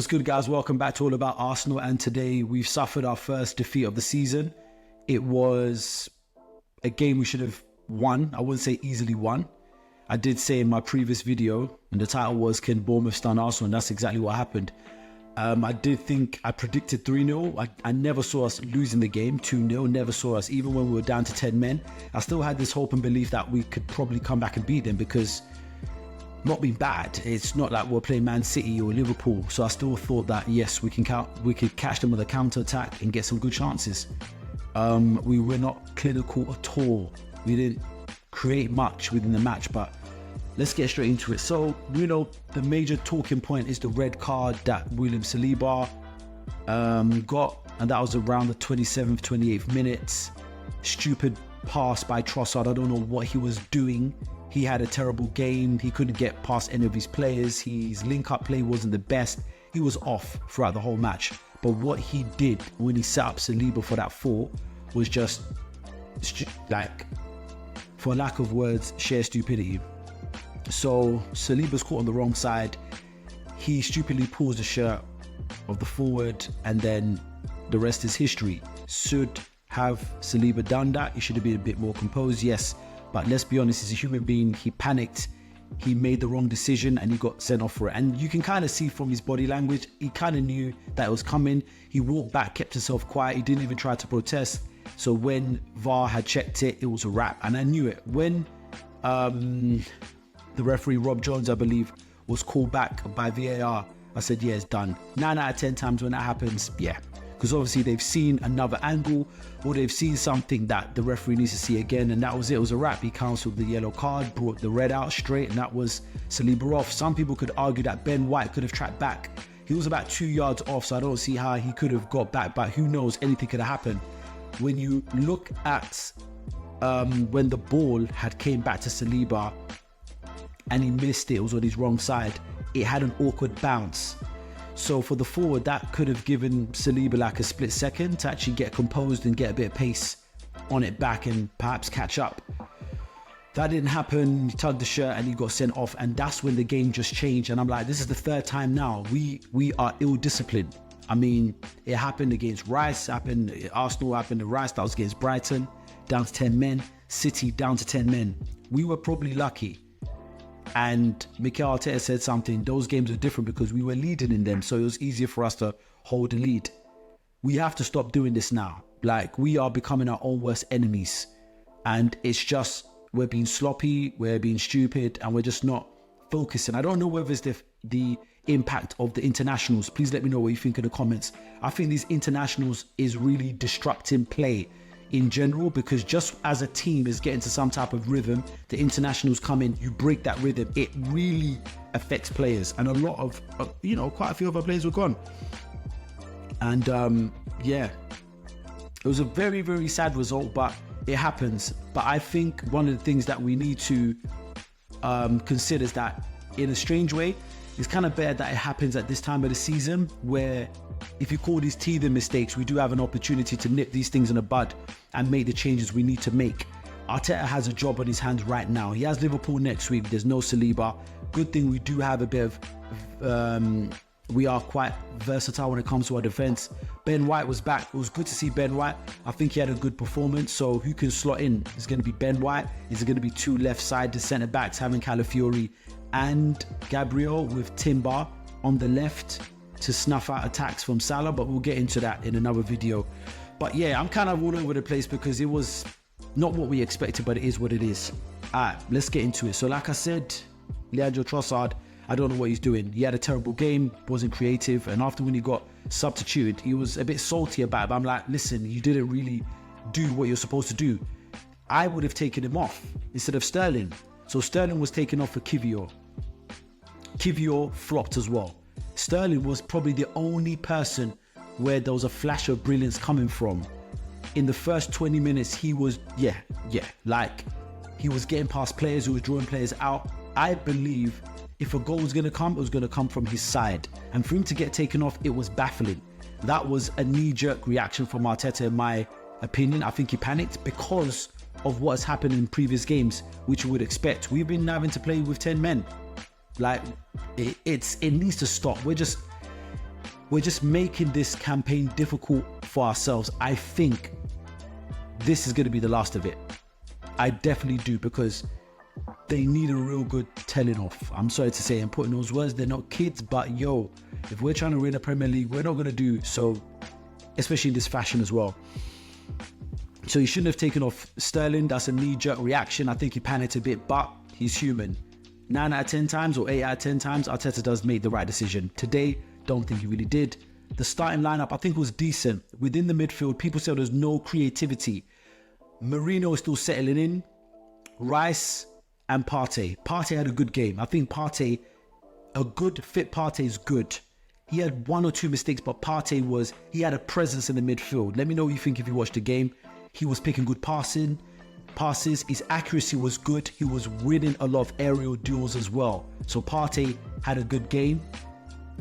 What's good, guys? Welcome back to All About Arsenal, and today we've suffered our first defeat of the season. It was a game we should have won. I wouldn't say easily won. I did say in my previous video, and the title was Can Bournemouth Stun Arsenal, and that's exactly what happened. I did think I predicted 3-0. I never saw us losing the game 2-0, never saw us, even when we were down to 10 men. I still had this hope and belief that we could probably come back and beat them because not being bad, it's not like we're playing Man City or Liverpool. So I still thought that yes, we could catch them with a counter attack and get some good chances. We were not clinical at all. We didn't create much within the match, but let's get straight into it. So, you know, the major talking point is the red card that William Saliba got, and that was around the 27th, 28th minutes. Stupid pass by Trossard. I don't know what he was doing. He had a terrible game. He couldn't get past any of his players. His link-up play wasn't the best. He was off throughout the whole match. But what he did when he set up Saliba for that 4 was just, like, for lack of words, sheer stupidity. So Saliba's caught on the wrong side. He stupidly pulls the shirt of the forward, and then the rest is history. Should have Saliba done that? He should have been a bit more composed, yes. But let's be honest, he's a human being. He panicked, he made the wrong decision, and he got sent off for it. And you can kind of see from his body language, he kind of knew that it was coming. He walked back, kept himself quiet. He didn't even try to protest. So when VAR had checked it, it was a wrap. And I knew it. When the referee, Rob Jones, I believe, was called back by VAR, I said, yeah, it's done. 9 out of 10 times when that happens, yeah. Because obviously they've seen another angle, or they've seen something that the referee needs to see again, and that was it. It was a wrap. He cancelled the yellow card, brought the red out straight, and that was Saliba off. Some people could argue that Ben White could have tracked back. He was about 2 yards off, so I don't see how he could have got back, but who knows, anything could have happened. When you look at when the ball had came back to Saliba and he missed it, it was on his wrong side, it had an awkward bounce. So for the forward, that could have given Saliba like a split second to actually get composed and get a bit of pace on it back and perhaps catch up. That didn't happen. He tugged the shirt and he got sent off, and that's when the game just changed. And I'm like, this is the third time now. We are ill-disciplined. I mean, it happened against Rice, Arsenal happened to Rice, that was against Brighton, down to 10 men, City down to 10 men. We were probably lucky. And Mikel Arteta said something, those games were different because we were leading in them, so it was easier for us to hold the lead. We have to stop doing this now. Like, we are becoming our own worst enemies, and it's just, we're being sloppy, we're being stupid, and we're just not focusing. I don't know whether it's the impact of the internationals. Please let me know what you think in the comments. I think these internationals is really disrupting play in general, because just as a team is getting to some type of rhythm, the internationals come in, you break that rhythm, it really affects players. And a lot of, quite a few of our players were gone. And yeah, it was a very, very sad result, but it happens. But I think one of the things that we need to consider is that, in a strange way, it's kind of bad that it happens at this time of the season, where if you call these teething mistakes, we do have an opportunity to nip these things in the bud and make the changes we need to make. Arteta has a job on his hands right now. He has Liverpool next week. There's no Saliba. Good thing we do have a bit of, we are quite versatile when it comes to our defense. Ben White was back. It was good to see Ben White. I think he had a good performance. So who can slot in? It's going to be Ben White. Is it going to be 2 left-sided centre-backs, having Calafiori and Gabriel with Timber on the left to snuff out attacks from Salah? But we'll get into that in another video. But yeah, I'm kind of all over the place because it was not what we expected, but it is what it is. Alright, let's get into it. So like I said, Leandro Trossard, I don't know what he's doing. He had a terrible game, wasn't creative, and after when he got substituted, he was a bit salty about it. But I'm like, listen, you didn't really do what you're supposed to do. I would have taken him off instead of Sterling. So Sterling was taken off for Kivior. Kivior flopped as well. Sterling was probably the only person where there was a flash of brilliance coming from. In the first 20 minutes, he was, like, he was getting past players, who was drawing players out. I believe if a goal was going to come, it was going to come from his side. And for him to get taken off, it was baffling. That was a knee-jerk reaction from Arteta, in my opinion. I think he panicked because of what has happened in previous games, which you would expect. We've been having to play with 10 men. Like, it needs to stop. we're just making this campaign difficult for ourselves. I think this is going to be the last of it. I definitely do, because they need a real good telling off. I'm sorry to say and putting those words, they're not kids, but yo, if we're trying to win the Premier League, we're not going to do so, especially in this fashion as well. So he shouldn't have taken off Sterling. That's a knee-jerk reaction. I think he panicked a bit, but he's human. 9 out of 10 times or 8 out of 10 times, Arteta does make the right decision. Today, don't think he really did. The starting lineup, I think, was decent. Within the midfield, people said there's no creativity. Mourinho is still settling in. Rice and Partey. Partey had a good game. I think Partey, a good fit Partey is good. He had 1 or 2 mistakes, but Partey he had a presence in the midfield. Let me know what you think if you watched the game. He was picking good passes. His accuracy was good. He was winning a lot of aerial duels as well. So Partey had a good game.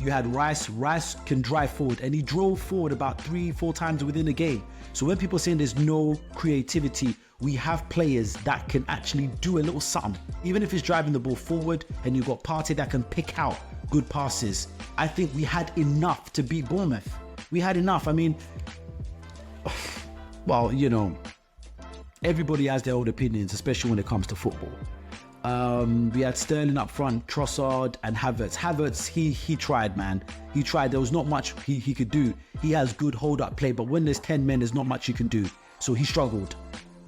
You had Rice. Rice can drive forward, and he drove forward about 3-4 times within the game. So when people are saying there's no creativity, we have players that can actually do a little something. Even if it's driving the ball forward, and you've got Partey that can pick out good passes. I think we had enough to beat Bournemouth. We had enough. I mean, well, you know, everybody has their own opinions, especially when it comes to football. We had Sterling up front, Trossard and Havertz. Havertz, he tried, man. He tried. There was not much he could do. He has good hold-up play, but when there's 10 men, there's not much you can do. So he struggled.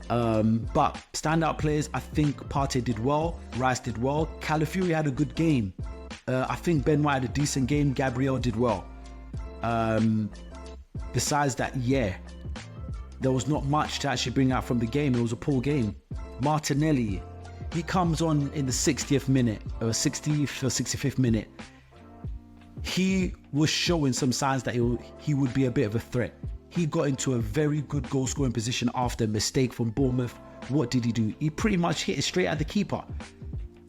But standout players, I think Partey did well. Rice did well. Calafiori had a good game. I think Ben White had a decent game. Gabriel did well. Besides that, yeah, there was not much to actually bring out from the game. It was a poor game. Martinelli, he comes on in the 60th minute, or 60th or 65th minute. He was showing some signs that he would be a bit of a threat. He got into a very good goal scoring position after a mistake from Bournemouth. What did he do? He pretty much hit it straight at the keeper.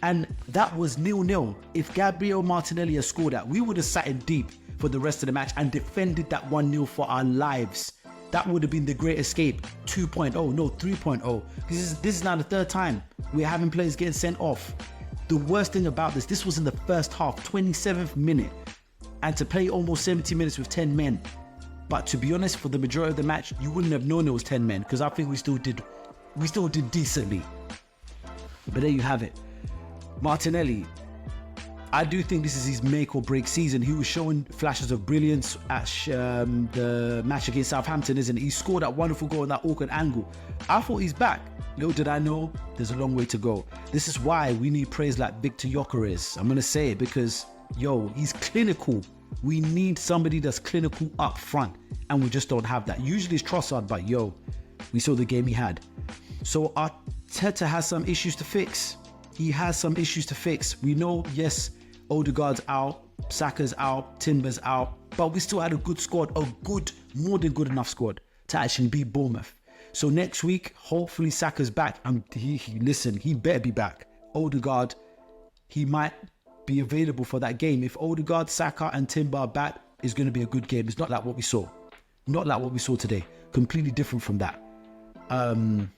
And that was 0-0. If Gabriel Martinelli had scored that, we would have sat in deep for the rest of the match and defended that 1-0 for our lives. That would have been the great escape 2.0, no 3.0. This is now the 3rd time we're having players getting sent off. The worst thing about this was in the first half, 27th minute. And to play almost 70 minutes with 10 men. But to be honest, for the majority of the match, you wouldn't have known it was 10 men, because I think we still did decently. But there you have it. Martinelli, I do think this is his make or break season. He was showing flashes of brilliance at the match against Southampton, isn't he? He scored that wonderful goal in that awkward angle. I thought he's back. Little did I know, there's a long way to go. This is why we need players like Victor Gyökeres. I'm going to say it because, yo, he's clinical. We need somebody that's clinical up front, and we just don't have that. Usually it's Trossard, but yo, we saw the game he had. So Arteta has some issues to fix. He has some issues to fix. We know, yes, Odegaard's out, Saka's out, Timber's out, but we still had a good squad, more than good enough squad to actually beat Bournemouth. So next week, hopefully Saka's back, and he better be back. Odegaard, he might be available for that game. If Odegaard, Saka and Timber are back, it's going to be a good game. It's not like what we saw. Not like what we saw today. Completely different from that. And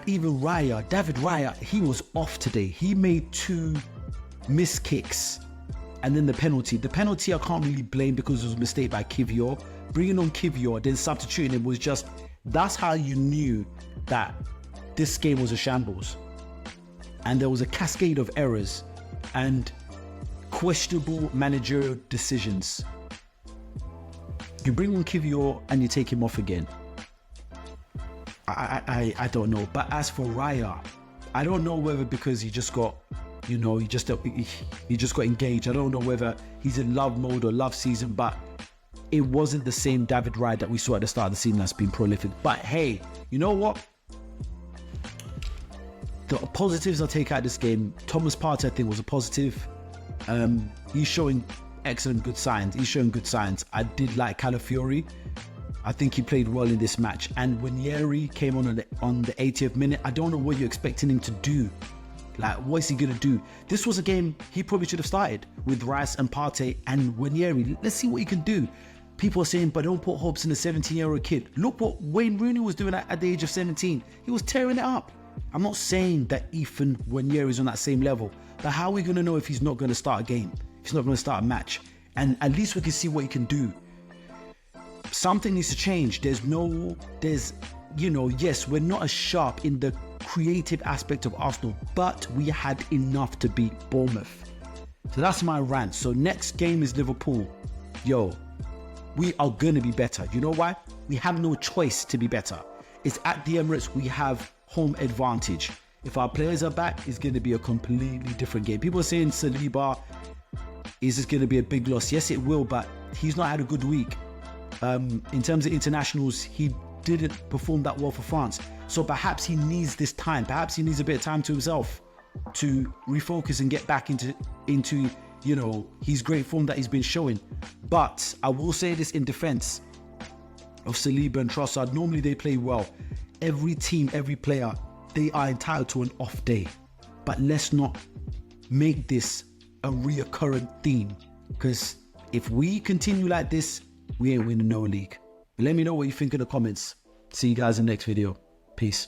even David Raya, he was off today. He made 2 missed kicks. And then the penalty. The penalty I can't really blame because it was a mistake by Kivior. Bringing on Kivior, then substituting him was just, that's how you knew that this game was a shambles. And there was a cascade of errors and questionable managerial decisions. You bring on Kivior and you take him off again. I don't know. But as for Raya, I don't know whether because he just got, he just got engaged. I don't know whether he's in love mode or love season, but it wasn't the same David Raya that we saw at the start of the season that's been prolific. But hey, you know what? The positives I'll take out of this game, Thomas Partey I think was a positive. He's showing good signs. I did like Calafiori. I think he played well in this match. And when Yeri came on the 80th minute, I don't know what you're expecting him to do. Like, what is he going to do? This was a game he probably should have started with Rice and Partey and Wanyeri. Let's see what he can do. People are saying, but don't put hopes in a 17-year-old kid. Look what Wayne Rooney was doing at the age of 17. He was tearing it up. I'm not saying that Ethan Wanyeri is on that same level, but how are we going to know if he's not going to start a game? if he's not going to start a match. And at least we can see what he can do. Something needs to change. Yes, we're not as sharp in the creative aspect of Arsenal, but we had enough to beat Bournemouth. So that's my rant. So next game is Liverpool. We are going to be better. You know why? We have no choice to be better. It's at the Emirates. We have home advantage. If our players are back, it's going to be a completely different game. People are saying Saliba, is this going to be a big loss? Yes, it will, but he's not had a good week. In terms of internationals, he didn't perform that well for France. So perhaps he needs this time. Perhaps he needs a bit of time to himself to refocus and get back into his great form that he's been showing. But I will say this in defense of Saliba and Trossard. Normally they play well. Every team, every player, they are entitled to an off day. But let's not make this a reoccurrent theme, because if we continue like this, we ain't winning no league. Let me know what you think in the comments. See you guys in the next video. Peace.